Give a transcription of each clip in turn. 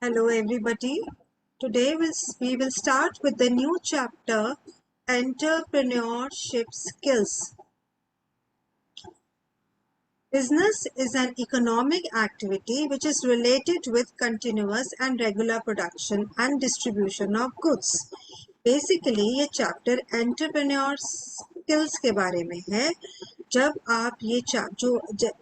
Hello everybody. Today we will start with the new chapter, Entrepreneurship Skills. Business is an economic activity which is related with continuous and regular production and distribution of goods. Basically ये chapter entrepreneur skills के बारे में है। जब आप ये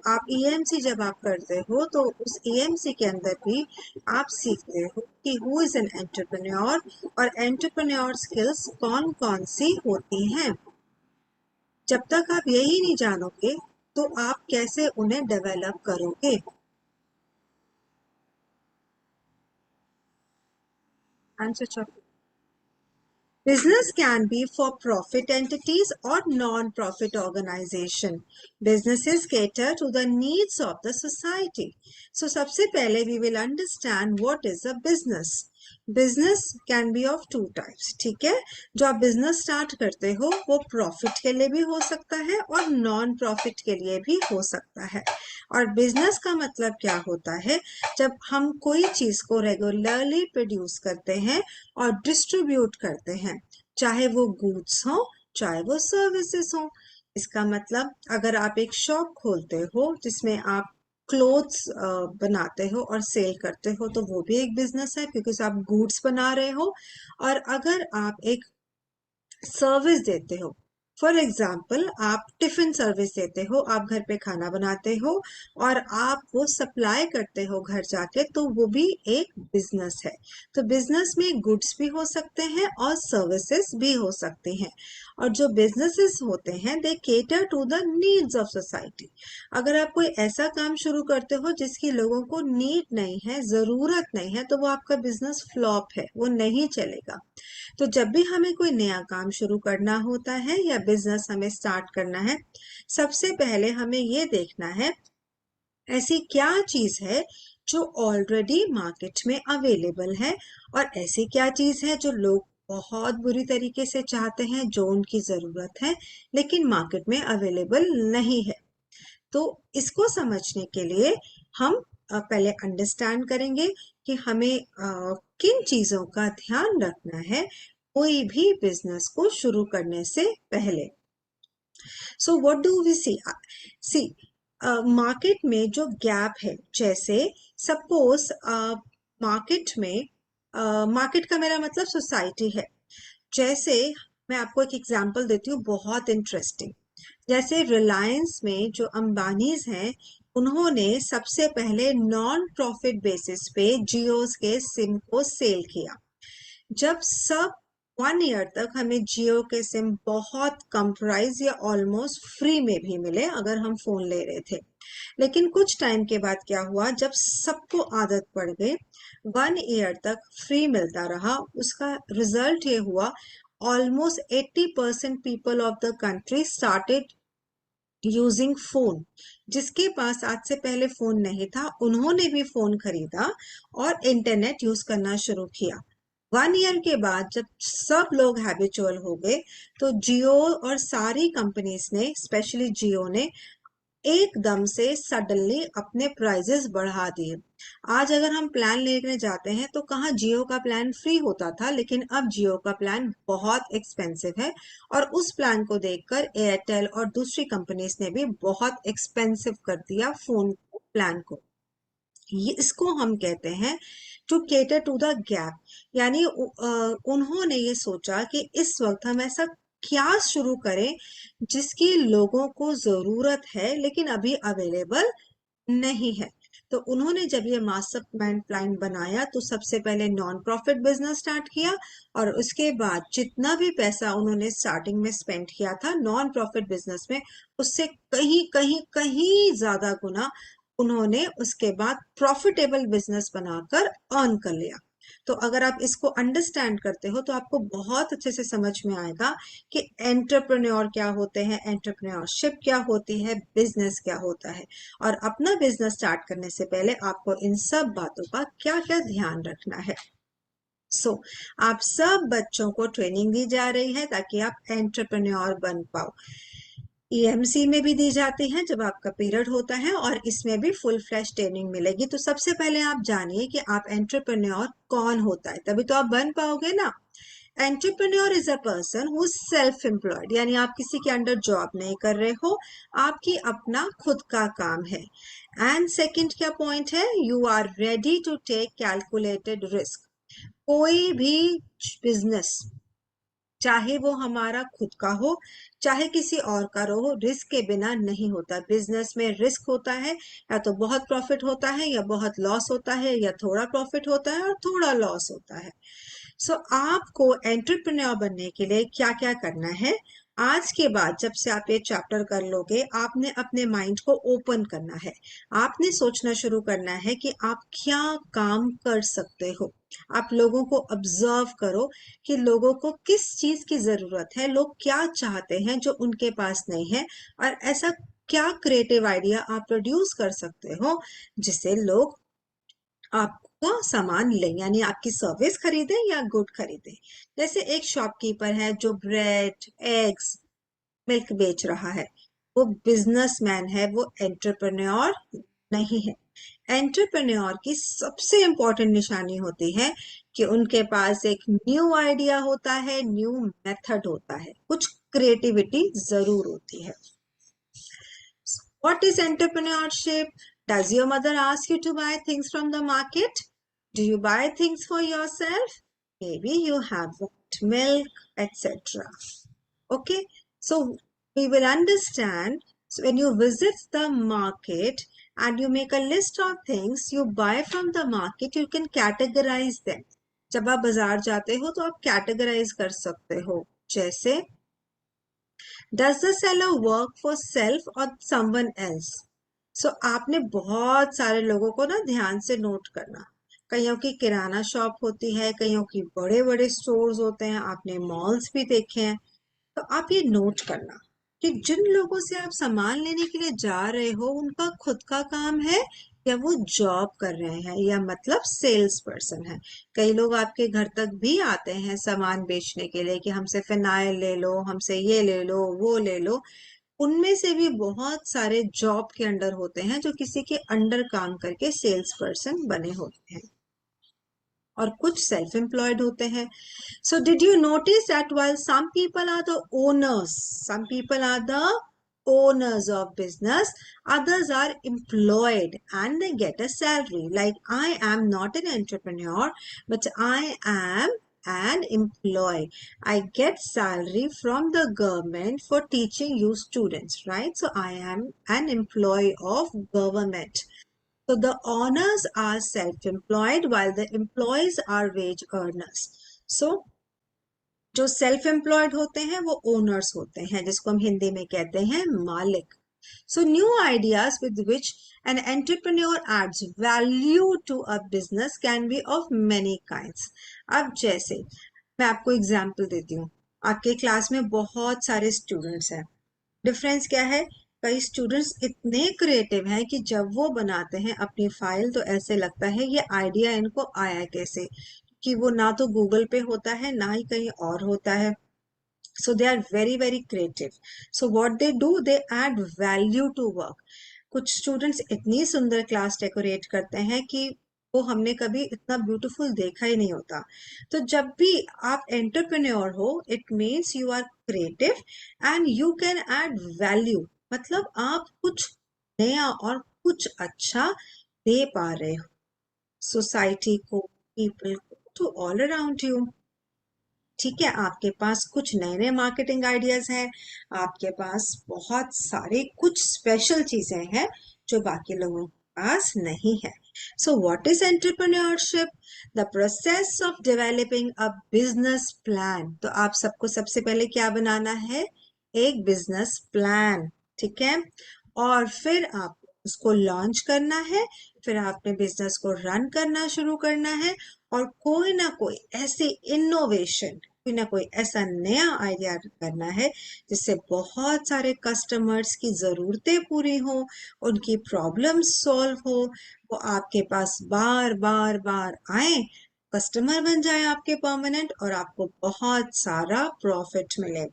आप EMC जब आप करते हो तो उस EMC के अंदर भी आप सीखते हो कि हु इज एन एंटरप्रेन्योर और एंटरप्रेन्योर स्किल्स कौन कौन सी होती हैं। जब तक आप यही नहीं जानोगे तो आप कैसे उन्हें डेवलप करोगे। Answer Business can be for profit entities or non-profit organization. Businesses cater to the needs of the society. So सबसे पहले we will understand what is a business. Business can be of two types. ठीक है, जो आप business start करते हो वो profit के लिए भी हो सकता है और non-profit के लिए भी हो सकता है। और business का मतलब क्या होता है? जब हम कोई चीज को रेगुलरली प्रोड्यूस करते हैं और डिस्ट्रीब्यूट करते हैं, चाहे वो गुड्स हो चाहे वो सर्विसेज हो। इसका मतलब अगर आप एक शॉप खोलते हो जिसमें आप क्लोथ्स बनाते हो और सेल करते हो तो वो भी एक बिजनेस है क्योंकि आप गुड्स बना रहे हो। और अगर आप एक सर्विस देते हो, फॉर एग्जाम्पल आप टिफिन सर्विस देते हो, आप घर पे खाना बनाते हो और आप वो सप्लाई करते हो घर जाके, तो वो भी एक बिजनेस है। तो बिजनेस में गुड्स भी हो सकते हैं और सर्विसेज भी हो सकती हैं। और जो बिजनेसेस होते हैं they cater to the needs of society. अगर आप कोई ऐसा काम शुरू करते हो जिसकी लोगों को नीड नहीं है, जरूरत नहीं है, तो वो आपका बिजनेस फ्लॉप है, वो नहीं चलेगा। तो जब भी हमें कोई नया काम शुरू करना होता है या बिजनेस हमें स्टार्ट करना है, सबसे पहले हमें ये देखना है ऐसी क्या चीज है जो ऑलरेडी मार्केट में अवेलेबल है और ऐसी क्या चीज है जो लोग बहुत बुरी तरीके से चाहते हैं, जो उनकी जरूरत है लेकिन मार्केट में अवेलेबल नहीं है। तो इसको समझने के लिए हम पहले अंडरस्टैंड करेंगे कि हमें किन चीजों का ध्यान रखना है कोई भी बिजनेस को शुरू करने से पहले। So what do we see market में जो गैप है, जैसे सपोज मार्केट में मार्केट का मेरा मतलब सोसाइटी है। जैसे मैं आपको एक एग्जांपल देती हूँ बहुत इंटरेस्टिंग। जैसे रिलायंस में जो अंबानीज हैं, उन्होंने सबसे पहले नॉन प्रॉफिट बेसिस पे जियोस के सिम को सेल किया। जब सब 1 ईयर तक हमें जियो के सिम बहुत कम प्राइस या ऑलमोस्ट फ्री में भी मिले अगर हम फोन ले रहे थे। लेकिन कुछ टाइम के बाद क्या हुआ, जब सबको आदत पड़ गई, 1 ईयर तक फ्री मिलता रहा, उसका रिजल्ट ये हुआ almost 80% people of the country started using phone. जिसके पास आज से पहले फोन नहीं था उन्होंने भी फोन खरीदा और इंटरनेट यूज करना शुरू किया। 1 ईयर के बाद जब सब लोग हैबिचुअल हो गए तो जियो और सारी कंपनीज ने, स्पेशली जियो ने, एकदम से सडनली अपने प्राइजेस बढ़ा दिए। आज अगर हम प्लान लेने जाते हैं तो कहाँ जियो का प्लान फ्री होता था, लेकिन अब जियो का प्लान बहुत एक्सपेंसिव है और उस प्लान को देखकर एयरटेल और दूसरी कंपनीज ने भी बहुत एक्सपेंसिव कर दिया फोन प्लान को। ये इसको हम कहते हैं to cater to the gap. यानी उन्होंने ये सोचा कि इस वक्त हम ऐसा क्या शुरू करें जिसकी लोगों को जरूरत है लेकिन अभी अवेलेबल नहीं है। तो उन्होंने जब ये मास्टर प्लान बनाया तो सबसे पहले नॉन प्रॉफिट बिजनेस स्टार्ट किया और उसके बाद जितना भी पैसा उन्होंने स्टार्टिंग में स्पेंड किया था नॉन प्रॉफिट बिजनेस में, उससे कहीं कहीं कहीं ज्यादा गुना उन्होंने उसके बाद प्रॉफिटेबल बिजनेस बनाकर अर्न कर लिया। तो अगर आप इसको अंडरस्टैंड करते हो तो आपको बहुत अच्छे से समझ में आएगा कि एंटरप्रेन्योर क्या होते हैं, एंटरप्रेन्योरशिप क्या होती है, बिजनेस क्या होता है, और अपना बिजनेस स्टार्ट करने से पहले आपको इन सब बातों का क्या क्या ध्यान रखना है। आप सब बच्चों को ट्रेनिंग दी जा रही है ताकि आप एंटरप्रेन्योर बन पाओ। ईएमसी में भी दी जाती है जब आपका पीरियड होता है, और इसमें भी फुल फ्लैश ट्रेनिंग मिलेगी। तो सबसे पहले आप जानिए कि आप एंटरप्रेन्योर कौन होता है, तभी तो आप बन पाओगे ना। Entrepreneur is a person who self employed, यानी आप किसी के अंडर जॉब नहीं कर रहे हो, आपकी अपना खुद का काम है। एंड सेकंड क्या पॉइंट है, you are ready to take calculated risk. कोई भी बिजनेस, चाहे वो हमारा खुद का हो चाहे किसी और का हो, रिस्क के बिना नहीं होता। बिजनेस में रिस्क होता है, या तो बहुत प्रॉफिट होता है या बहुत लॉस होता है, या थोड़ा प्रॉफिट होता है और थोड़ा लॉस होता है। सो आपको एंटरप्रेन्योर बनने के लिए क्या क्या करना है, आज के बाद जब से आप ये चैप्टर कर लोगे, आपने अपने माइंड को ओपन करना है। आपने सोचना शुरू करना है कि आप क्या काम कर सकते हो। आप लोगों को ऑब्जर्व करो कि लोगों को किस चीज की जरूरत है, लोग क्या चाहते हैं जो उनके पास नहीं है, और ऐसा क्या क्रिएटिव आइडिया आप प्रोड्यूस कर सकते हो जिससे लोग आपको सामान लें, यानी आपकी सर्विस खरीदें या गुड खरीदें। जैसे एक शॉपकीपर है जो ब्रेड, एग्स, मिल्क बेच रहा है, वो बिजनेसमैन है, वो एंटरप्रेन्योर नहीं है। एंटरप्रेन्योर की सबसे इंपॉर्टेंट निशानी होती है कि उनके पास एक न्यू आइडिया होता है, न्यू मेथड होता है, कुछ क्रिएटिविटी जरूर होती है। What is entrepreneurship? Does your mother ask you to buy things from the market? Do you buy things for yourself? Maybe you have want milk, etc. Okay, so we will understand. So when you visit the market and you make a list of things you buy from the market, you can categorize them. जब आप बाजार जाते हो तो आप categorize कर सकते हो। जैसे, does the seller work for self or someone else? So आपने बहुत सारे लोगों को ना ध्यान से नोट करना। कईयों की किराना शॉप होती है, कईयों की बड़े बड़े स्टोर्स होते हैं, आपने मॉल्स भी देखे हैं। तो आप ये नोट करना कि जिन लोगों से आप सामान लेने के लिए जा रहे हो, उनका खुद का काम है या वो जॉब कर रहे हैं, या मतलब सेल्स पर्सन है। कई लोग आपके घर तक भी आते हैं सामान बेचने के लिए कि हमसे फिनाइल ले लो, हमसे ये ले लो, वो ले लो। उनमें से भी बहुत सारे जॉब के अंडर होते हैं, जो किसी के अंडर काम करके सेल्स पर्सन बने होते हैं, और कुछ सेल्फ एम्प्लॉयड होते हैं। So did you notice that while some people are the owners, some people are the owners of business, others are employed and they get a salary. Like I am not an entrepreneur, but I am an employee. I get salary from the government for teaching you students, right? So I am an employee of government. So the owners are self-employed while the employees are wage earners. So जो self employed होते हैं वो owners होते हैं, जिसको हम हिंदी में कहते हैं मालिक। So new ideas with which an entrepreneur adds value to a business can be of many kinds. अब जैसे मैं आपको एग्जांपल देती हूँ, आपके क्लास में बहुत सारे स्टूडेंट्स हैं। डिफरेंस क्या है, कई स्टूडेंट्स इतने क्रिएटिव हैं कि जब वो बनाते हैं अपनी फाइल तो ऐसे लगता है ये आइडिया इनको आया कैसे, कि वो ना तो गूगल पे होता है ना ही कहीं और होता है। So they are very very creative. So what they do, they add value to work. कुछ स्टूडेंट्स इतनी सुंदर क्लास डेकोरेट करते हैं कि वो हमने कभी इतना ब्यूटीफुल देखा ही नहीं होता। तो जब भी आप एंटरप्रेन्योर हो, it means you are creative and you can add value, मतलब आप कुछ नया और कुछ अच्छा दे पा रहे हो सोसाइटी को, पीपल को, टू ऑल अराउंड यू। ठीक है, आपके पास कुछ नए नए मार्केटिंग आइडियाज हैं, आपके पास बहुत सारे कुछ स्पेशल चीजें हैं जो बाकी लोगों के पास नहीं है। So what is entrepreneurship? The process of developing a business plan. तो आप सबको सबसे पहले क्या बनाना है, एक बिजनेस प्लान। ठीक है, और फिर आप उसको लॉन्च करना है, फिर आपने बिजनेस को रन करना शुरू करना है, और कोई ना कोई ऐसी इनोवेशन, कोई ना कोई ऐसा नया आइडिया करना है जिससे बहुत सारे कस्टमर्स की जरूरतें पूरी हो, उनकी प्रॉब्लम्स सॉल्व हो, वो आपके पास बार बार बार आए, कस्टमर बन जाए आपके परमानेंट, और आपको बहुत सारा प्रॉफिट मिले।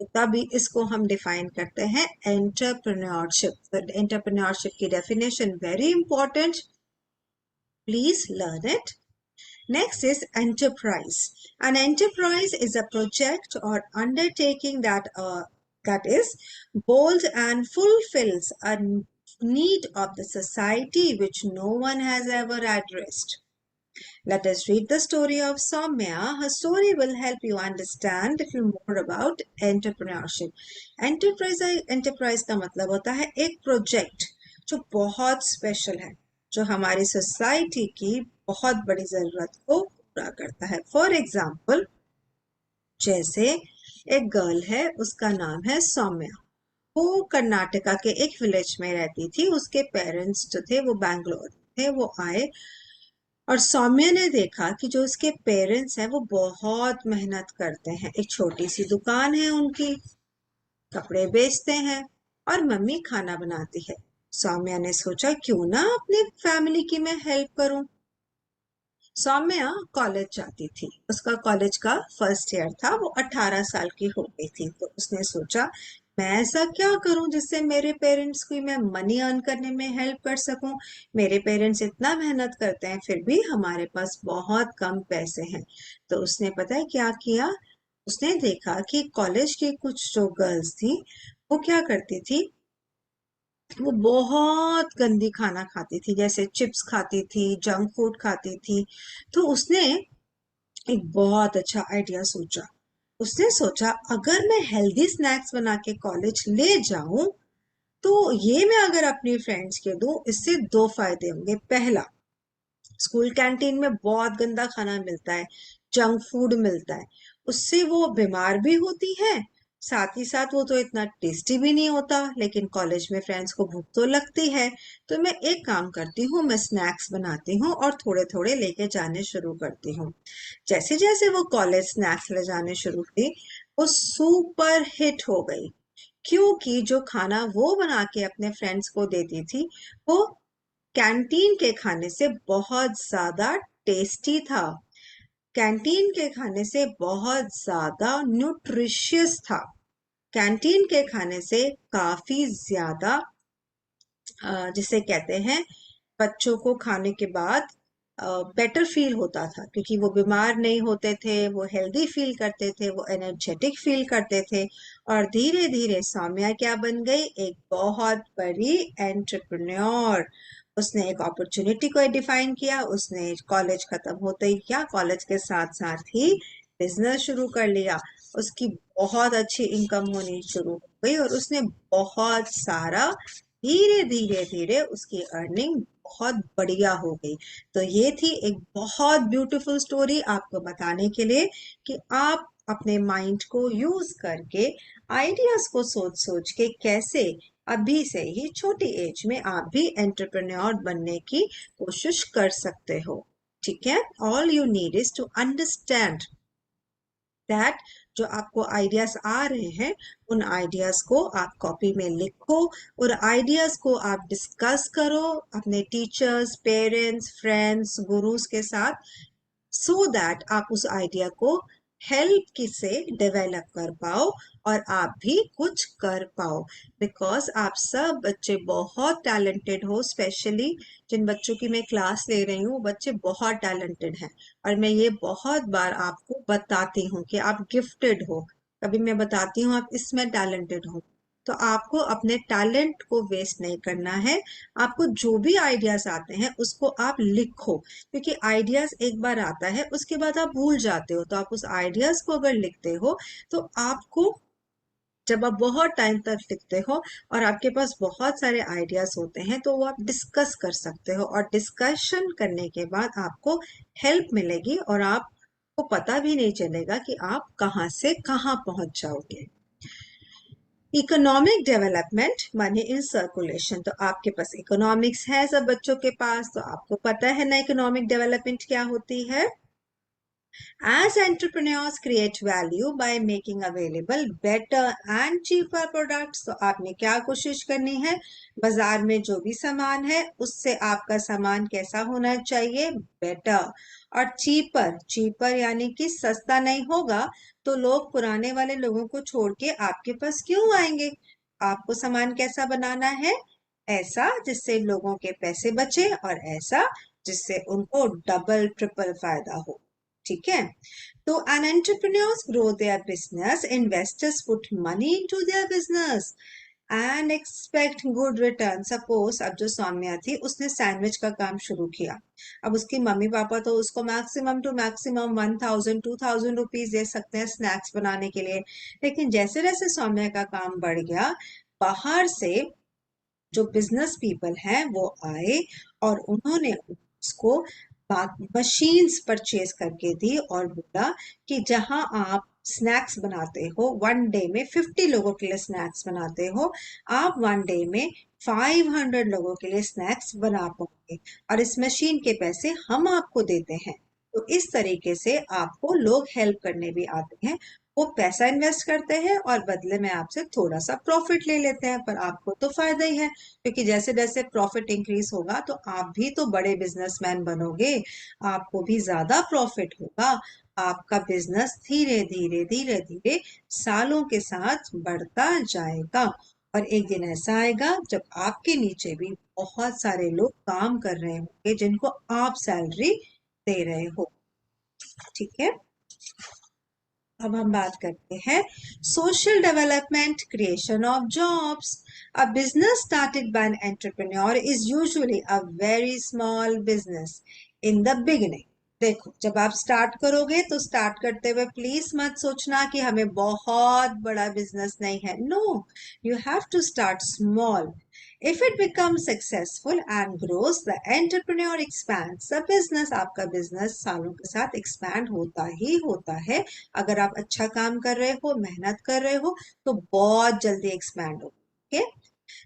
तो तभी इसको हम डिफाइन करते हैं एंटरप्रेन्योरशिप। तो एंटरप्रेन्योरशिप की definition very important, please learn it. Next is enterprise. An enterprise is a project or undertaking that is bold and fulfills a need of the society which no one has ever addressed. Let us read the story of Soumya. Her story will help you understand a little more about entrepreneurship. Enterprise का मतलब होता है एक project जो बहुत special है, जो हमारी सोसाइटी की बहुत बड़ी जरूरत को पूरा करता है। फॉर एग्जाम्पल, जैसे एक गर्ल है, उसका नाम है सौम्या। वो कर्नाटका के एक विलेज में रहती थी। उसके पेरेंट्स जो थे वो बैंगलोर थे। वो आए और सौम्या ने देखा कि जो उसके पेरेंट्स हैं वो बहुत मेहनत करते हैं। एक छोटी सी दुकान है उनकी, कपड़े बेचते हैं और मम्मी खाना बनाती है। सौम्या ने सोचा क्यों ना अपनी फैमिली की मैं हेल्प करूं। सौम्या कॉलेज जाती थी, उसका कॉलेज का फर्स्ट ईयर था। वो 18 साल की हो गई थी। तो उसने सोचा मैं ऐसा क्या करूं जिससे मेरे पेरेंट्स की मैं मनी अर्न करने में हेल्प कर सकूं। मेरे पेरेंट्स इतना मेहनत करते हैं फिर भी हमारे पास बहुत कम पैसे हैं। तो उसने पता है क्या किया, उसने देखा कि कॉलेज की कुछ जो गर्ल्स थी वो क्या करती थी, वो बहुत गंदी खाना खाती थी, जैसे चिप्स खाती थी, जंक फूड खाती थी। तो उसने एक बहुत अच्छा आइडिया सोचा। उसने सोचा अगर मैं हेल्दी स्नैक्स बना के कॉलेज ले जाऊं तो ये मैं अगर अपनी फ्रेंड्स के दूं, इससे दो फायदे होंगे। पहला, स्कूल कैंटीन में बहुत गंदा खाना मिलता है, जंक फूड मिलता है, उससे वो बीमार भी होती है। साथ ही साथ वो तो इतना टेस्टी भी नहीं होता। लेकिन कॉलेज में फ्रेंड्स को भूख तो लगती है। तो मैं एक काम करती हूँ, मैं स्नैक्स बनाती हूँ और थोड़े थोड़े लेके जाने शुरू करती हूँ। जैसे जैसे वो कॉलेज स्नैक्स ले जाने शुरू की, वो सुपर हिट हो गई। क्योंकि जो खाना वो बना के अपने फ्रेंड्स को देती थी वो कैंटीन के खाने से बहुत ज्यादा टेस्टी था, कैंटीन के खाने से बहुत ज्यादा न्यूट्रिशियस था, कैंटीन के खाने से काफी ज्यादा जिसे कहते हैं बच्चों को खाने के बाद बेटर फील होता था, क्योंकि वो बीमार नहीं होते थे, वो हेल्दी फील करते थे, वो एनर्जेटिक फील करते थे। और धीरे धीरे सौम्या क्या बन गई, एक बहुत बड़ी एंटरप्रेन्योर। उसने एक अपॉर्चुनिटी को डिफाइन किया। उसने कॉलेज खत्म होते ही क्या, कॉलेज के साथ साथ ही बिजनेस शुरू कर लिया। उसकी बहुत अच्छी इनकम होनी शुरू हो गई और उसने बहुत सारा, धीरे धीरे धीरे उसकी अर्निंग बहुत बढ़िया हो गई। तो ये थी एक बहुत ब्यूटीफुल स्टोरी आपको बताने के लिए कि आप अपने माइंड को यूज करके आइडियाज को सोच सोच के कैसे अभी से ही छोटी एज में आप भी एंटरप्रेन्योर बनने की कोशिश कर सकते हो। ठीक है, all you need is to understand that जो आपको आइडियाज आ रहे हैं उन आइडियाज को आप कॉपी में लिखो और आइडियाज को आप डिस्कस करो अपने टीचर्स, पेरेंट्स, फ्रेंड्स, गुरुज के साथ, सो दैट आप उस आइडिया को हेल्प किसे डेवलप कर पाओ और आप भी कुछ कर पाओ। बिकॉज आप सब बच्चे बहुत टैलेंटेड हो, स्पेशली जिन बच्चों की मैं क्लास ले रही हूँ बच्चे बहुत टैलेंटेड हैं। और मैं ये बहुत बार आपको बताती हूँ कि आप गिफ्टेड हो। कभी मैं बताती हूँ आप इसमें टैलेंटेड हो, तो आपको अपने टैलेंट को वेस्ट नहीं करना है। आपको जो भी आइडियाज आते हैं उसको आप लिखो, क्योंकि आइडियाज एक बार आता है उसके बाद आप भूल जाते हो। तो आप उस आइडियाज को अगर लिखते हो तो आपको, जब आप बहुत टाइम तक लिखते हो और आपके पास बहुत सारे आइडियाज होते हैं तो वो आप डिस्कस कर सकते हो और डिस्कशन करने के बाद आपको हेल्प मिलेगी और आपको पता भी नहीं चलेगा कि आप कहाँ से कहाँ पहुंच जाओगे। Economic development money in circulation. तो आपके पास इकोनॉमिक्स है सब बच्चों के पास, तो आपको पता है ना इकोनॉमिक डेवलपमेंट क्या होती है। As entrepreneurs create value by making available better and cheaper products, तो आपने क्या कोशिश करनी है? बाजार में जो भी सामान है उससे आपका सामान कैसा होना चाहिए? बेटर और चीपर। चीपर यानी कि सस्ता नहीं होगा तो लोग पुराने वाले लोगों को छोड़ के आपके पास क्यों आएंगे? आपको सामान कैसा बनाना है? ऐसा जिससे लोगों के पैसे बचे और ऐसा जिससे उनको डबल ट्रिपल फायदा हो। ठीक है? तो an entrepreneurs grow their business, investors put money into their business and expect good return. Suppose अब जो सौम्या थी उसने सैंडविच का काम शुरू किया। अब उसकी मम्मी पापा तो उसको मैक्सिमम टू मैक्सिमम 1000-2000 रुपीज दे सकते हैं स्नैक्स बनाने के लिए, लेकिन जैसे जैसे सौम्या का काम बढ़ गया बाहर से जो बिजनेस पीपल हैं वो आए और उन्होंने उसको मशीन्स परचेज करके दी और बोला कि जहां आप स्नैक्स बनाते हो वन डे में 50 लोगों के लिए स्नैक्स बनाते हो, आप वन डे में 500 लोगों के लिए स्नैक्स बना पाओगे और इस मशीन के पैसे हम आपको देते हैं। तो इस तरीके से आपको लोग हेल्प करने भी आते हैं, वो पैसा इन्वेस्ट करते हैं और बदले में आपसे थोड़ा सा प्रॉफिट ले लेते हैं, पर आपको तो फायदा ही है क्योंकि जैसे जैसे प्रॉफिट इंक्रीज होगा तो आप भी तो बड़े बिजनेसमैन बनोगे, आपको भी ज्यादा प्रॉफिट होगा, आपका बिजनेस धीरे धीरे धीरे धीरे सालों के साथ बढ़ता जाएगा और एक दिन ऐसा आएगा जब आपके नीचे भी बहुत सारे लोग काम कर रहे होंगे जिनको आप सैलरी दे रहे हो। ठीक है? अब हम बात करते हैं social development, creation of jobs. A business started by an entrepreneur is usually a very small business in the beginning. देखो, जब आप स्टार्ट करोगे तो स्टार्ट करते हुए प्लीज मत सोचना कि हमें बहुत बड़ा बिजनेस नहीं है। No, you have to start small. If it becomes successful and grows, the entrepreneur expands the business. आपका बिजनेस सालों के साथ एक्सपैंड होता ही होता है। अगर आप अच्छा काम कर रहे हो, मेहनत कर रहे हो तो बहुत जल्दी एक्सपैंड हो। Okay?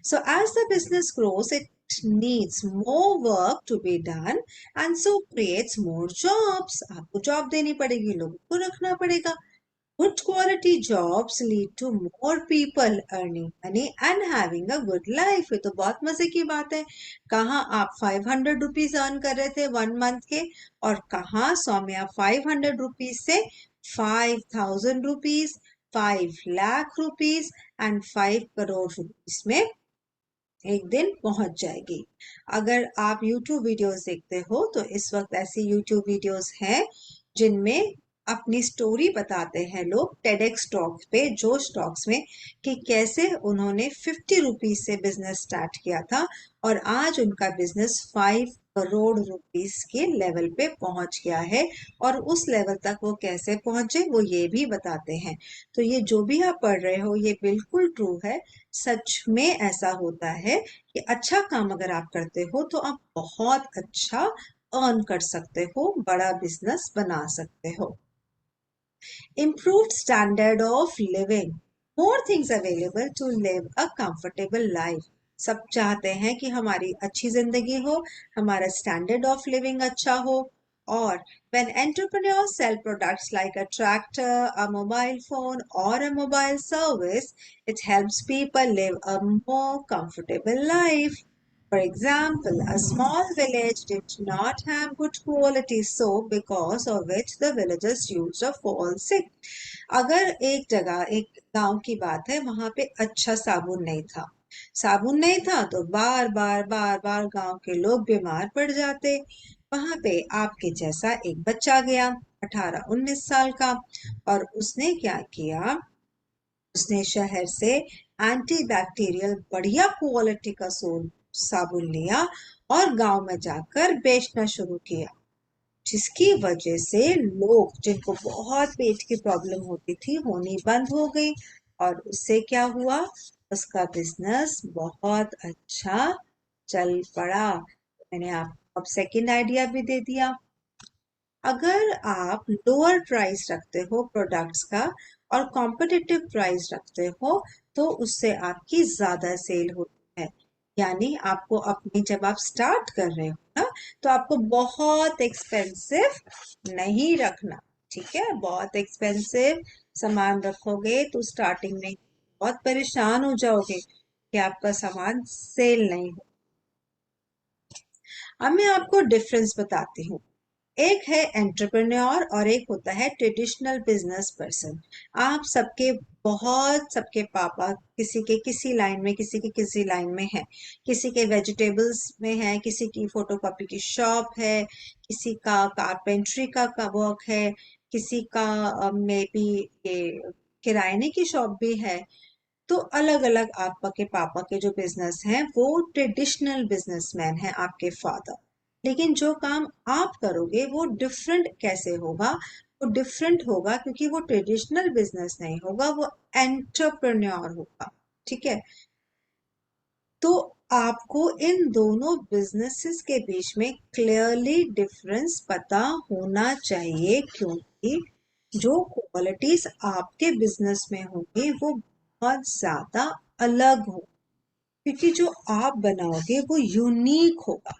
So as the business grows, it needs more work to be done and so creates more jobs. आपको जॉब देनी पड़ेगी, लोगों को रखना पड़ेगा। Good quality jobs lead to more people earning money and having a good life. ये तो बहुत मजे की बात है। कहाँ आप 500 रुपीज अर्न कर रहे थे वन मंथ के और कहाँ सौम्या 500 रुपीज से 5000 rupees, 5 lakh rupees and 5 crore rupees में एक दिन पहुंच जाएगी। अगर आप YouTube वीडियोस देखते हो तो इस वक्त ऐसी YouTube वीडियोस हैं जिनमें अपनी स्टोरी बताते हैं लोग टेडेक्स टॉक्स पे, जोश टॉक्स में, कि कैसे उन्होंने 50 रुपीज से बिजनेस स्टार्ट किया था और आज उनका बिजनेस 5 करोड़ रुपीज के लेवल पे पहुंच गया है और उस लेवल तक वो कैसे पहुंचे वो ये भी बताते हैं। तो ये जो भी आप पढ़ रहे हो ये बिल्कुल ट्रू है। सच में ऐसा होता है कि अच्छा काम अगर आप करते हो तो आप बहुत अच्छा अर्न कर सकते हो, बड़ा बिजनेस बना सकते हो। Improved standard of living, more things available to live a comfortable life. सब चाहते हैं कि हमारी अच्छी जिंदगी हो, हमारा स्टैंडर्ड ऑफ लिविंग अच्छा हो। और when entrepreneurs sell products like a tractor, a mobile phone, or a mobile service, it helps people live a more comfortable life. For example, a small village did not have good quality soap because of which the villagers used to fall sick. अगर एक जगह, एक गांव की बात है, वहां पे अच्छा साबुन नहीं था, साबुन नहीं था तो बार बार बार बार गांव के लोग बीमार पड़ जाते। वहां पे आपके जैसा एक बच्चा गया 18-19 साल का और उसने क्या किया, उसने शहर से एंटी बैक्टीरियल बढ़िया क्वालिटी का साबुन लिया और गांव में जाकर बेचना शुरू किया, जिसकी वजह से लोग जिनको बहुत पेट की प्रॉब्लम होती थी होनी बंद हो गई और उससे क्या हुआ, उसका बिजनेस बहुत अच्छा चल पड़ा। मैंने आपको अब सेकंड आइडिया भी दे दिया। अगर आप लोअर प्राइस रखते हो प्रोडक्ट्स का और कॉम्पिटिटिव प्राइस रखते हो तो उससे आपकी ज्यादा सेल होती है। यानी आपको अपनी, जब आप स्टार्ट कर रहे हो ना, तो आपको बहुत एक्सपेंसिव नहीं रखना। ठीक है। बहुत एक्सपेंसिव सामान रखोगे तो स्टार्टिंग में बहुत परेशान हो जाओगे कि आपका सामान सेल नहीं हो। अब मैं आपको डिफरेंस बताती हूँ। एक है एंटरप्रेन्योर और एक होता है ट्रेडिशनल बिजनेस पर्सन। आप सबके पापा किसी के किसी लाइन में, किसी के किसी लाइन में है। किसी के वेजिटेबल्स में है, किसी की फोटोकॉपी की शॉप है, किसी का कारपेंट्री का वर्क है, किसी का मे बी ये किराने की शॉप भी है। तो अलग अलग आपके पापा के जो बिजनेस हैं वो ट्रेडिशनल बिजनेसमैन हैं, आपके फादर। लेकिन जो काम आप करोगे वो डिफरेंट कैसे होगा? वो डिफरेंट होगा क्योंकि वो ट्रेडिशनल बिजनेस नहीं होगा, वो एंटरप्रेन्योर होगा। ठीक है। तो आपको इन दोनों बिजनेसेस के बीच में क्लियरली डिफरेंस पता होना चाहिए, क्योंकि जो क्वालिटीज आपके बिजनेस में होंगी वो बहुत ज्यादा अलग हो, क्योंकि जो आप बनाओगे वो यूनिक होगा।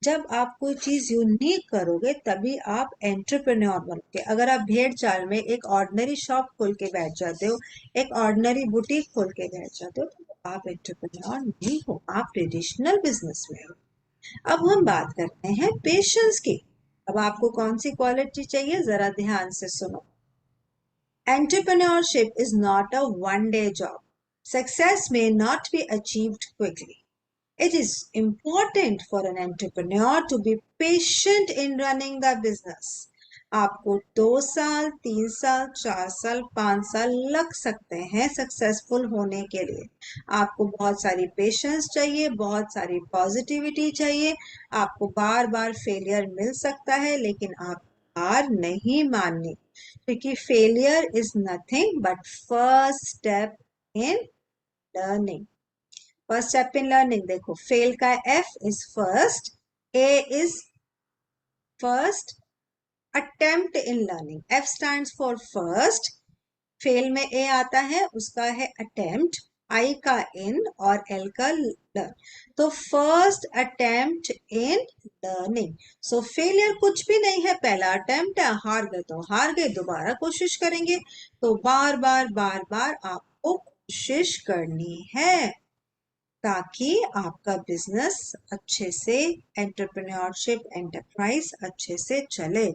जब आप कोई चीज यूनिक करोगे तभी आप एंटरप्रेन्योर बनोगे। अगर आप भेड़ चाल में एक ऑर्डिनरी शॉप खोल के बैठ जाते हो, एक ऑर्डिनरी बुटीक खोल के बैठ जाते हो, तो आप एंटरप्रेन्योर नहीं हो, आप ट्रेडिशनल बिजनेस में हो। अब हम बात करते हैं पेशेंस की। अब आपको कौन सी क्वालिटी चाहिए, जरा ध्यान से सुनो। Entrepreneurship is not a one-day job. Success may not be achieved quickly. It is important for an entrepreneur to be patient in running the business. आपको 2 साल, 3 साल, 4 साल, 5 साल लग सकते हैं सक्सेसफुल होने के लिए। आपको बहुत सारी पेशेंस चाहिए, बहुत सारी पॉजिटिविटी चाहिए। आपको बार बार फेलियर मिल सकता है, लेकिन आप हार नहीं माननी, क्योंकि failure is nothing but first step in learning. First step in learning, देखो फेल का F is first, A is first, attempt in learning. F stands for first, fail में ए आता है, उसका है अटेम्प्ट, आई का इन और एल का लर्न। तो first attempt in learning. So failure कुछ भी नहीं है, पहला अटेम्प्ट है, हार गए तो हार गए, दोबारा कोशिश करेंगे। तो बार बार आपको कोशिश करनी है ताकि आपका बिजनेस अच्छे से, एंटरप्रेन्योरशिप एंटरप्राइज अच्छे से चले।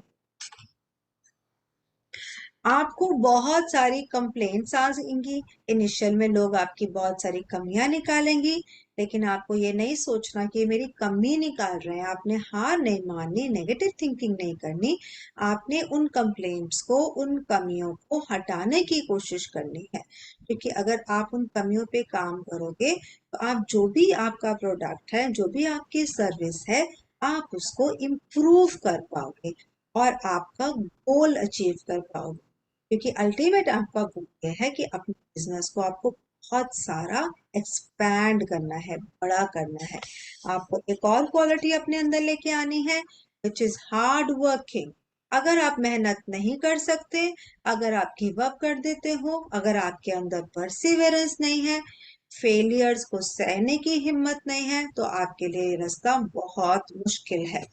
आपको बहुत सारी कंप्लेंट्स आएंगी, इनिशियल में लोग आपकी बहुत सारी कमियां निकालेंगी, लेकिन आपको ये नहीं सोचना कि मेरी कमी निकाल रहे हैं। आपने हार नहीं माननी, नेगेटिव थिंकिंग नहीं करनी। आपने उन कंप्लेंट्स को, उन कमियों को हटाने की कोशिश करनी है, क्योंकि अगर आप उन कमियों पे काम करोगे तो आप जो भी आपका प्रोडक्ट है, जो भी आपकी सर्विस है, आप उसको इम्प्रूव कर पाओगे और आपका गोल अचीव कर पाओगे। क्योंकि अल्टीमेट आपका गोल ये है कि अपने बिजनेस को आपको बहुत सारा एक्सपैंड करना है, बड़ा करना है। आपको एक और क्वालिटी अपने अंदर लेके आनी है, विच इज हार्ड वर्किंग। अगर आप मेहनत नहीं कर सकते, अगर आप गिव अप कर देते हो, अगर आपके अंदर परसिवेरेंस नहीं है, फेलियर्स को सहने की हिम्मत नहीं है, तो आपके लिए ये रास्ता बहुत मुश्किल है,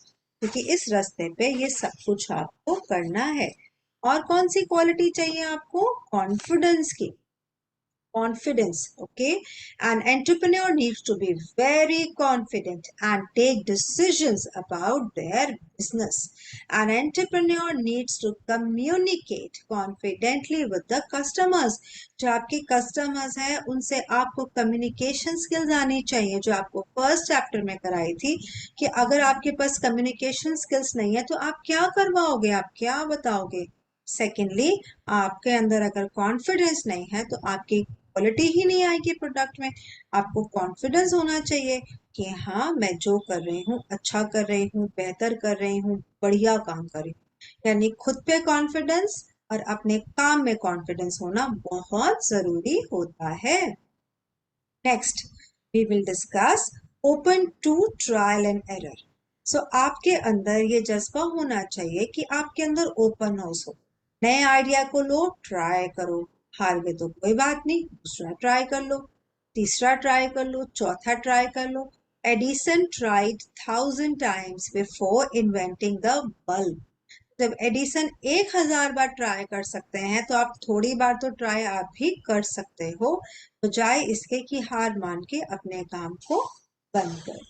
क्योंकि इस रास्ते पे ये सब कुछ आपको करना है। और कौन सी क्वालिटी चाहिए आपको? कॉन्फिडेंस की। Confidence, okay? An entrepreneur needs to be very confident and take decisions about their business. An entrepreneur needs to communicate confidently with the customers. जो आपके customers हैं उनसे आपको communication skills आनी चाहिए, जो आपको first chapter में कराई थी कि अगर आपके पास communication skills नहीं है तो आप क्या करवाओगे, आप क्या बताओगे। सेकेंडली, आपके अंदर अगर कॉन्फिडेंस नहीं है तो आपकी क्वालिटी ही नहीं आएगी प्रोडक्ट में। आपको कॉन्फिडेंस होना चाहिए कि हाँ, मैं जो कर रही हूँ अच्छा कर रही हूँ, बेहतर कर रही हूँ, बढ़िया काम कर रही हूँ। यानी खुद पे कॉन्फिडेंस और अपने काम में कॉन्फिडेंस होना बहुत जरूरी होता है। Next we will discuss open to trial and error. So आपके अंदर ये जज्बा होना चाहिए कि आपके अंदर ओपन हाउस हो। नए आइडिया को लो, ट्राई करो, हार गए तो कोई बात नहीं, दूसरा ट्राई कर लो, तीसरा ट्राई कर लो, चौथा ट्राई कर लो। Edison tried 1000 times before inventing the bulb. जब एडिसन 1000 बार ट्राई कर सकते हैं तो आप थोड़ी बार तो ट्राई आप भी कर सकते हो, बजाय इसके कि हार मान के अपने काम को बंद करें।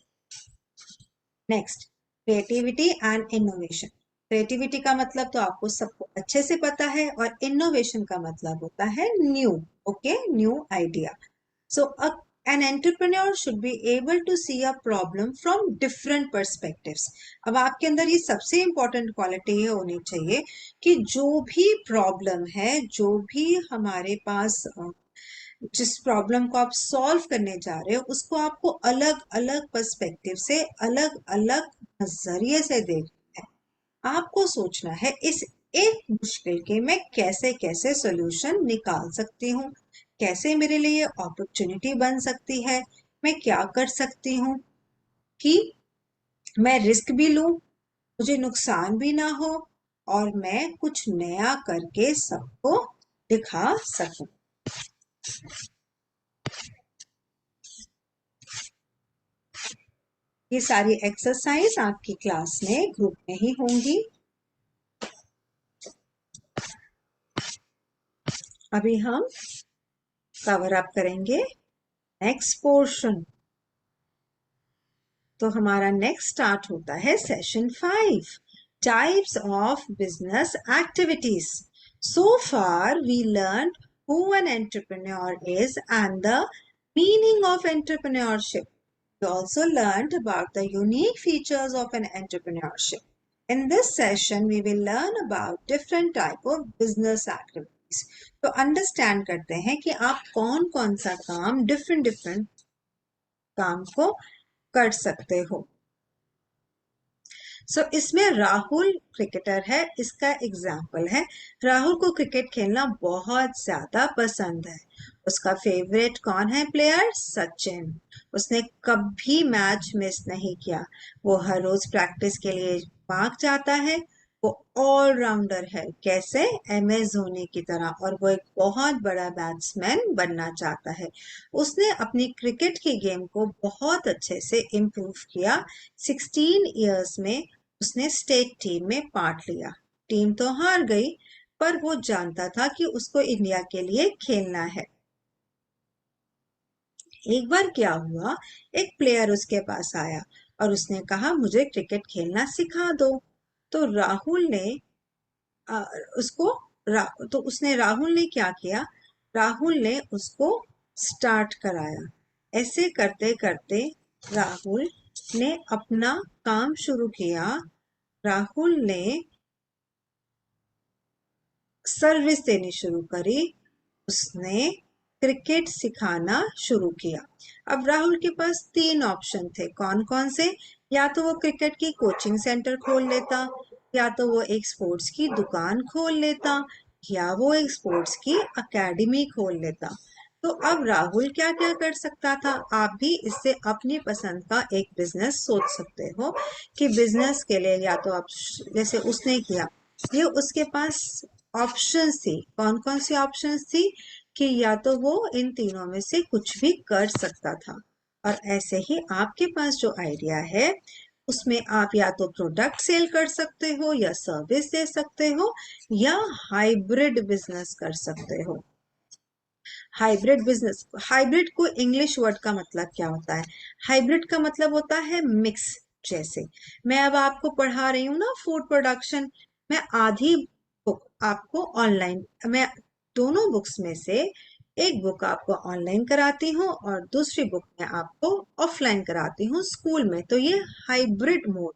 Next, creativity and innovation. Creativity का मतलब तो आपको सबको अच्छे से पता है, और इनोवेशन का मतलब होता है new, okay, new idea. So an entrepreneur should be able to see a problem from different perspectives. अब आपके अंदर ये सबसे इंपॉर्टेंट क्वालिटी ये होनी चाहिए कि जो भी प्रॉब्लम है, जो भी हमारे पास जिस प्रॉब्लम को आप सॉल्व करने जा रहे हो, उसको आपको अलग अलग पर्सपेक्टिव से, अलग अलग नजरिए से देखना है। आपको सोचना है इस एक मुश्किल के मैं कैसे कैसे सॉल्यूशन निकाल सकती हूँ, कैसे मेरे लिए अपॉर्चुनिटी बन सकती है, मैं क्या कर सकती हूँ कि मैं रिस्क भी लूं, मुझे नुकसान भी ना हो, और मैं कुछ नया करके सबको दिखा सकूं। ये सारी एक्सरसाइज आपकी क्लास में ग्रुप में ही होंगी। अभी हम कवर अप करेंगे नेक्स्ट पोर्शन। तो हमारा नेक्स्ट स्टार्ट होता है session 5, types of business activities. So far we learn who an entrepreneur is and the meaning of entrepreneurship. We also learned about the unique features of an entrepreneurship. In this session, we will learn about different type of business activities. तो understand करते हैं कि आप कौन कौन सा काम different काम को कर सकते हो। इसमें राहुल क्रिकेटर है, इसका एग्जाम्पल है। राहुल को क्रिकेट खेलना बहुत ज्यादा पसंद है। उसका फेवरेट कौन है प्लेयर? सचिन। उसने कभी मैच मिस नहीं किया। वो हर रोज प्रैक्टिस के लिए पार्क जाता है। वो ऑलराउंडर है, कैसे? MS धोनी की तरह, और वो एक बहुत बड़ा बैट्समैन बनना चाहता है। उसने अपनी क्रिकेट की गेम को बहुत अच्छे से इम्प्रूव किया। 16 इयर्स में उसने स्टेट टीम में पार्ट लिया। टीम तो हार गई, पर वो जानता था कि उसको इंडिया के लिए खेलना है। एक बार क्या हुआ, एक प्लेयर उसके पास आया और उसने कहा मुझे क्रिकेट खेलना सिखा दो। तो राहुल ने उसको राहुल ने क्या किया, राहुल ने उसको स्टार्ट कराया। ऐसे करते करते राहुल ने अपना काम शुरू किया। राहुल ने सर्विस देनी शुरू करी। उसने क्रिकेट सिखाना शुरू किया। अब राहुल के पास 3 ऑप्शन थे। कौन कौन से? या तो वो क्रिकेट की कोचिंग सेंटर खोल लेता, या तो वो एक स्पोर्ट्स की दुकान खोल लेता, या वो एक स्पोर्ट्स की एकेडमी खोल लेता। तो अब राहुल क्या क्या कर सकता था? आप भी इससे अपनी पसंद का एक बिजनेस सोच सकते हो कि बिजनेस के लिए या तो आप जैसे उसने किया, ये उसके पास ऑप्शंस थी। कौन कौन सी ऑप्शंस थी? कि या तो वो इन तीनों में से कुछ भी कर सकता था। और ऐसे ही आपके पास जो आइडिया है उसमें आप या तो प्रोडक्ट सेल कर सकते हो, या सर्विस दे सकते हो, या हाइब्रिड बिजनेस कर सकते हो। हाइब्रिड बिजनेस, हाइब्रिड को इंग्लिश वर्ड का मतलब क्या होता है? हाइब्रिड का मतलब होता है मिक्स। जैसे मैं अब आपको पढ़ा रही हूँ ना फूड प्रोडक्शन, मैं आधी बुक आपको ऑनलाइन, मैं दोनों बुक्स में से एक बुक आपको ऑनलाइन कराती हूँ और दूसरी बुक में आपको ऑफलाइन कराती हूँ स्कूल में। तो ये हाइब्रिड मोड,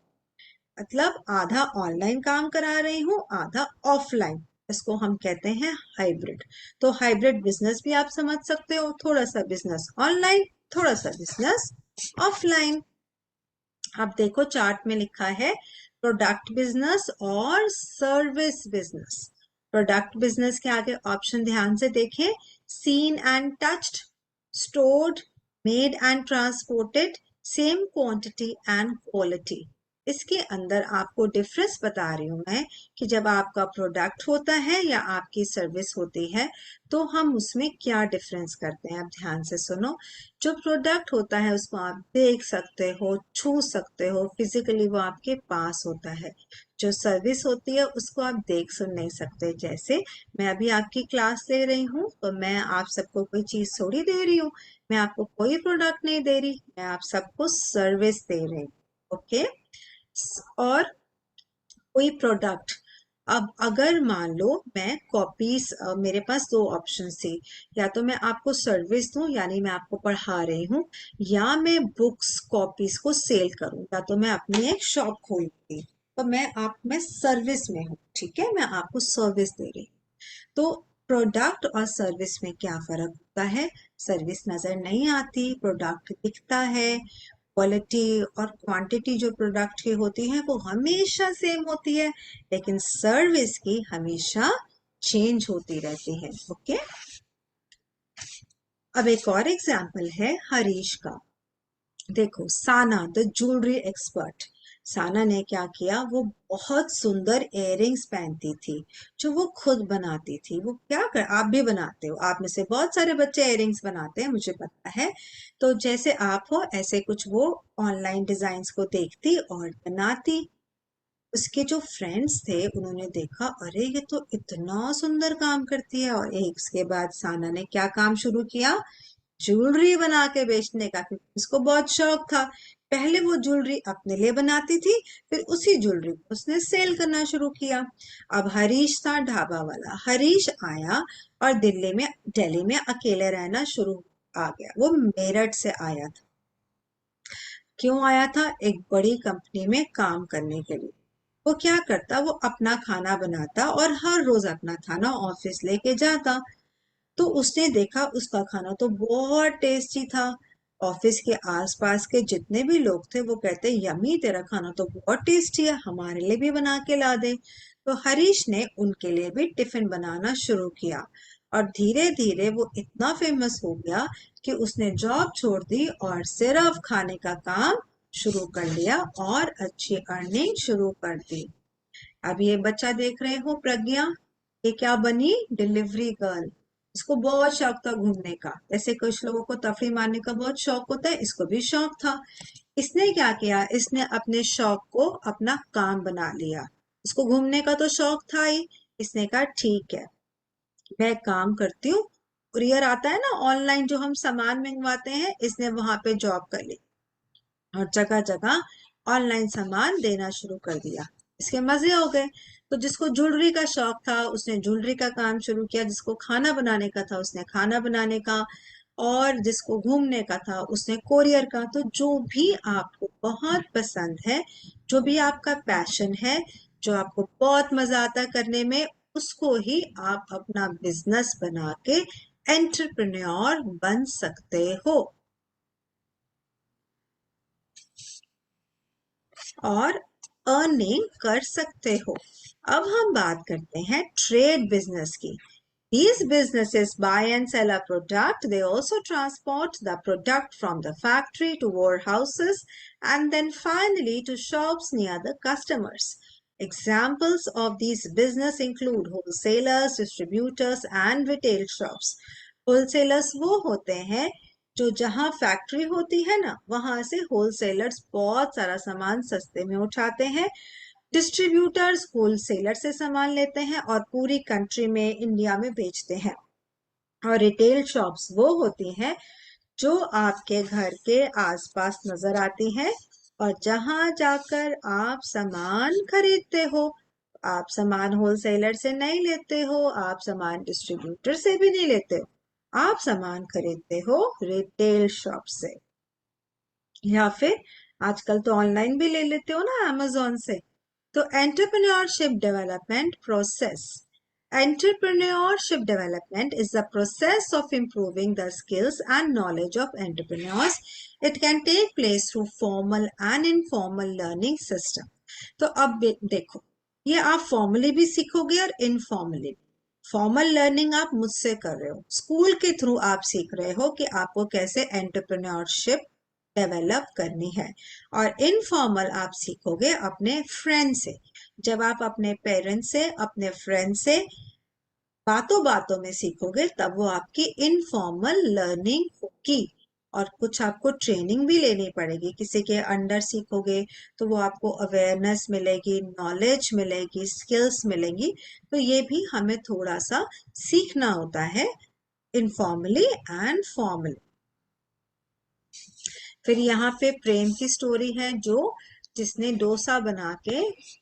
मतलब आधा ऑनलाइन काम करा रही हूँ, आधा ऑफलाइन। इसको हम कहते हैं हाइब्रिड। तो हाइब्रिड बिजनेस भी आप समझ सकते हो, थोड़ा सा बिजनेस ऑनलाइन, थोड़ा सा बिजनेस ऑफलाइन। आप देखो चार्ट में लिखा है प्रोडक्ट बिजनेस और सर्विस बिजनेस। प्रोडक्ट बिजनेस के आगे ऑप्शन ध्यान से देखें। Seen and touched, stored, made and transported, same quantity and quality. इसके अंदर आपको डिफरेंस बता रही हूं मैं कि जब आपका प्रोडक्ट होता है या आपकी सर्विस होती है तो हम उसमें क्या डिफरेंस करते हैं। आप ध्यान से सुनो। जो प्रोडक्ट होता है उसको आप देख सकते हो, छू सकते हो, फिजिकली वो आपके पास होता है। जो सर्विस होती है उसको आप देख सुन नहीं सकते। जैसे मैं अभी आपकी क्लास ले रही हूँ तो मैं आप सबको कोई चीज थोड़ी दे रही हूँ, मैं आपको कोई प्रोडक्ट नहीं दे रही, मैं आप सबको सर्विस दे रही हूँ। ओके। और कोई प्रोडक्ट, अब अगर मान लो मैं कॉपीज, मेरे पास दो ऑप्शन थी, या तो मैं आपको सर्विस दूं यानी मैं आपको पढ़ा रही हूँ, या मैं बुक्स कॉपीज को सेल करूं, या तो मैं अपनी एक शॉप खोलूंगी। तो मैं सर्विस में हूँ, ठीक है, मैं आपको सर्विस दे रही हूँ। तो प्रोडक्ट और सर्विस में क्या फर्क होता है? सर्विस नजर नहीं आती, प्रोडक्ट दिखता है। क्वालिटी और क्वांटिटी जो प्रोडक्ट की होती है वो हमेशा सेम होती है, लेकिन सर्विस की हमेशा चेंज होती रहती है। ओके। अब एक और एग्जांपल है हरीश का। देखो, साना द ज्वेलरी एक्सपर्ट, साना ने क्या किया, वो बहुत सुंदर इयररिंग्स पहनती थी जो वो खुद बनाती थी। वो क्या कर, आप भी बनाते हो, आप में से बहुत सारे बच्चे इयररिंग्स बनाते हैं, मुझे पता है। तो जैसे आप हो ऐसे कुछ वो ऑनलाइन डिजाइन्स को देखती और बनाती। उसके जो फ्रेंड्स थे उन्होंने देखा, अरे ये तो इतना सुंदर काम करती है, और एक उसके बाद साना ने क्या काम शुरू किया, ज्वेलरी बना के बेचने का, क्योंकि उसको बहुत शौक था। पहले वो ज्वेलरी अपने लिए बनाती थी, फिर उसी ज्वेलरी को उसने सेल करना शुरू किया। अब हरीश था ढाबा वाला, हरीश आया और दिल्ली में अकेले रहना शुरू आ गया। वो मेरठ से आया था। क्यों आया था? एक बड़ी कंपनी में काम करने के लिए। वो क्या करता, वो अपना खाना बनाता और हर रोज अपना खाना ऑफिस लेके जाता। तो उसने देखा उसका खाना तो बहुत टेस्टी था। ऑफिस के आसपास के जितने भी लोग थे वो कहते, यमी, तेरा खाना तो बहुत टेस्टी है, हमारे लिए भी बना के ला दे। तो हरीश ने उनके लिए भी टिफिन बनाना शुरू किया, और धीरे धीरे वो इतना फेमस हो गया कि उसने जॉब छोड़ दी और सिर्फ खाने का काम शुरू कर लिया और अच्छी अर्निंग शुरू कर दी। अब ये बच्चा देख रहे हो, प्रज्ञा, ये क्या बनी, डिलीवरी गर्ल। इसको बहुत शौक था घूमने का, जैसे कुछ लोगों को तफरी मारने का बहुत शौक होता है, इसको भी शौक था। इसने क्या किया, इसने अपने शौक को अपना काम बना लिया। इसको घूमने का तो शौक था ही, इसने कहा ठीक है, मैं काम करती हूँ। कुरियर आता है ना ऑनलाइन, जो हम सामान मंगवाते हैं, इसने वहां पे जॉब कर ली और जगह जगह ऑनलाइन सामान देना शुरू कर दिया। इसके मजे हो गए। तो जिसको ज्वेलरी का शौक था उसने ज्वेलरी का काम शुरू किया, जिसको खाना बनाने का था उसने खाना बनाने का, और जिसको घूमने का था उसने कोरियर का। तो जो भी आपको बहुत पसंद है, जो भी आपका पैशन है, जो आपको बहुत मजा आता है करने में, उसको ही आप अपना बिजनेस बना के एंटरप्रेन्योर बन सकते हो और अर्निंग कर सकते हो। अब हम बात करते हैं ट्रेड बिजनेस की। These businesses buy and sell a product. They also transport the product from the factory to warehouses and then finally to shops near the customers. Examples of these business include wholesalers, distributors, and retail shops. Wholesalers वो होते हैं जो जहां factory होती है ना, वहां से होलसेलर्स बहुत सारा सामान सस्ते में उठाते हैं। डिस्ट्रीब्यूटर्स होलसेलर से सामान लेते हैं और पूरी कंट्री में, इंडिया में बेचते हैं। और रिटेल शॉप्स वो होती हैं जो आपके घर के आसपास नजर आती हैं और जहां जाकर आप सामान खरीदते हो। आप सामान होलसेलर से नहीं लेते हो, आप सामान डिस्ट्रीब्यूटर से भी नहीं लेते हो, आप सामान खरीदते हो रिटेल शॉप से, या फिर आजकल तो ऑनलाइन भी ले लेते हो ना अमेजोन से। तो entrepreneurship development process. Entrepreneurship development is the process of improving the skills and knowledge of entrepreneurs. It can take place through formal and informal learning system. तो अब देखो, ये आप फॉर्मली भी सीखोगे और इनफॉर्मली। फॉर्मल लर्निंग आप मुझसे कर रहे हो, स्कूल के थ्रू आप सीख रहे हो कि आपको कैसे एंटरप्रेन्योरशिप डेवलप करनी है। और इनफॉर्मल आप सीखोगे अपने फ्रेंड से। जब आप अपने पेरेंट्स से, अपने फ्रेंड से बातों बातों में सीखोगे, तब वो आपकी इनफॉर्मल लर्निंग होगी। और कुछ आपको ट्रेनिंग भी लेनी पड़ेगी। किसी के अंडर सीखोगे तो वो आपको अवेयरनेस मिलेगी, नॉलेज मिलेगी, स्किल्स मिलेंगी। तो ये भी हमें थोड़ा सा सीखना होता है, इनफॉर्मली एंड फॉर्मली। फिर यहाँ पे प्रेम की स्टोरी है, जो जिसने डोसा बना के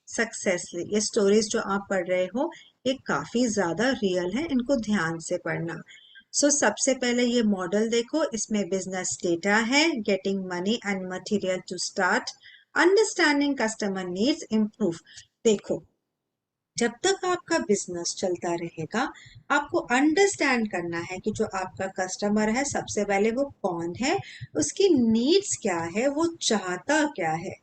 सक्सेस ली। ये स्टोरीज जो आप पढ़ रहे हो ये काफी ज्यादा रियल है, इनको ध्यान से पढ़ना। सबसे पहले ये मॉडल देखो, इसमें बिजनेस डेटा है, getting money and material to start, understanding customer needs, improve. देखो, जब तक आपका बिजनेस चलता रहेगा आपको अंडरस्टैंड करना है कि जो आपका कस्टमर है सबसे पहले वो कौन है, उसकी नीड्स क्या है, वो चाहता क्या है।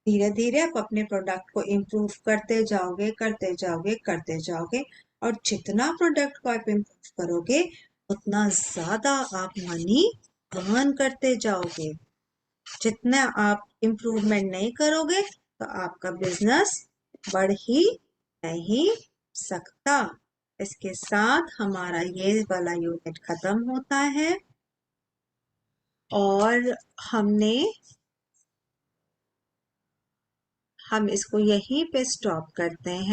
धीरे धीरे आप अपने प्रोडक्ट को इम्प्रूव करते जाओगे, करते जाओगे, करते जाओगे, और जितना प्रोडक्ट को आप इम्प्रूव करोगे उतना ज्यादा आप मनी अर्न करते जाओगे। जितना आप इम्प्रूवमेंट नहीं करोगे तो आपका बिजनेस बढ़ ही नहीं सकता। इसके साथ हमारा ये वाला यूनिट खत्म होता है और हम इसको यहीं पे स्टॉप करते हैं।